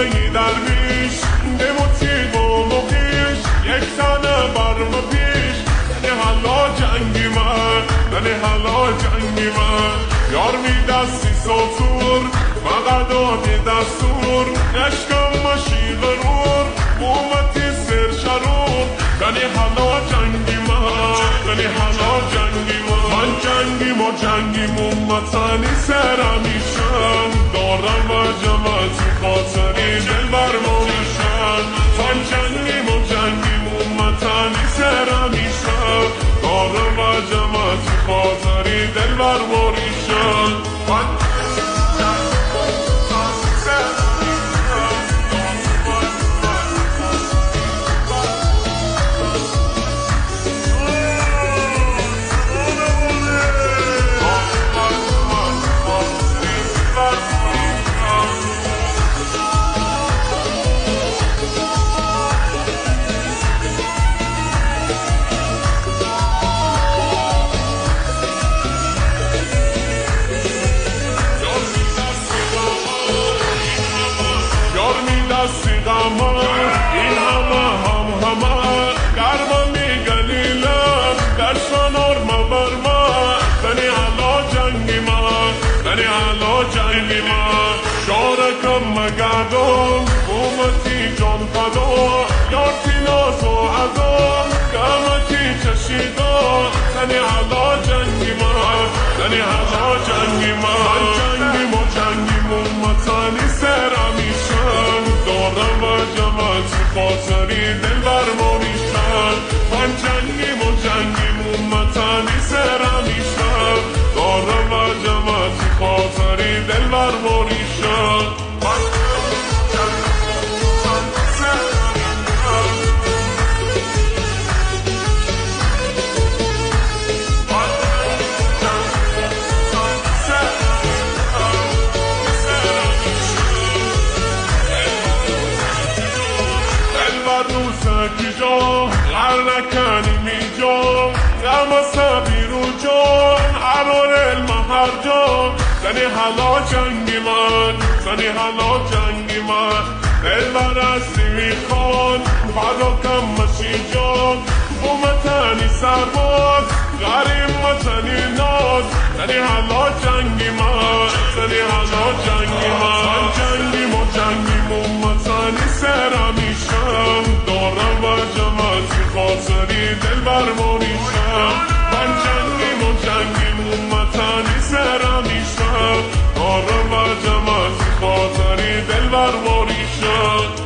محله درویش نموتی و مقیش یک تنه برم پیش دنی حالا جنگی من دنی حالا جنگی من یار می دستی سطور فقط دادی دستور نشکم ماشی غرور قومتی سر شرور دنی حالا جنگی من دنی حالا جنگی من جنگیم و جنگیم امتنی سرمیشم دارم و جمعتی خاطری دل برمونیشم من جنگیم و جنگیم امتنی سرمیشم دارم و جمعتی خاطری دل برمونیشم این همه گرممی گلیلم در شنار مبرما دنی حالا جنگی من دنی حالا جنگی من شارکم مگردم قومتی جان فدا یارتی ناز و عذاب گرمتی چشیدم دنی حالا جنگی من دنی حالا جنگی من جنگیم و جنگیم امتنی سرمیشم دارم و جمعتی خاطری دل برمونیشم من جنگیم و جنگیم امتنی سرمیشم دارم و جمعتی خاطری دل برمونیشم لعنكاني ميجون يا مسابي رجون عرور المهرجون سني حالا جنگی من سنی حالا جنگی من دل برستی میخوان فداکم مشی جان بومتنی سرباز غریم متنی ناز سنی حالا جنگی من سنی حالا جنگی من جنگیم و جنگیم امتنی سرمیشم دارم و جمعتی خاطری دل برمونیشم من جنگیم و جنگیم امتنی سرمیشم دارم و جمعتی خاطری دل برمونیشم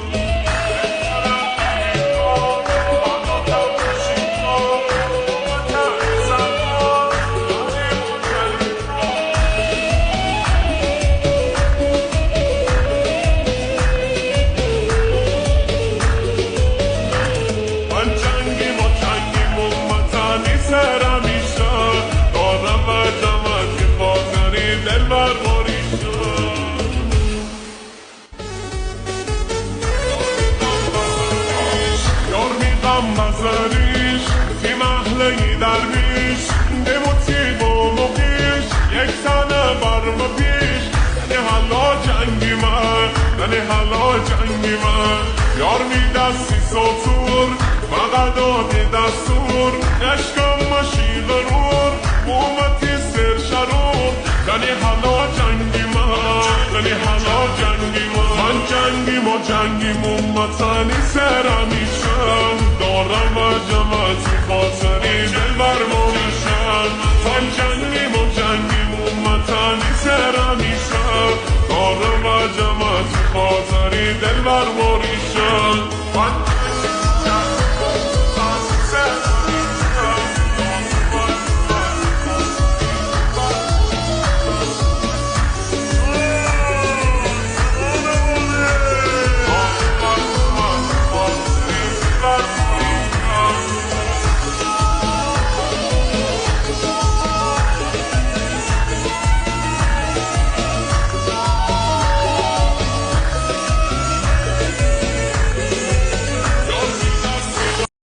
فی محله درویش نموتی و مقیش یک تنه برم پیش دنی حالا جنگی من دنی حالا جنگی من یار می دستی سطور فقط دادی دستور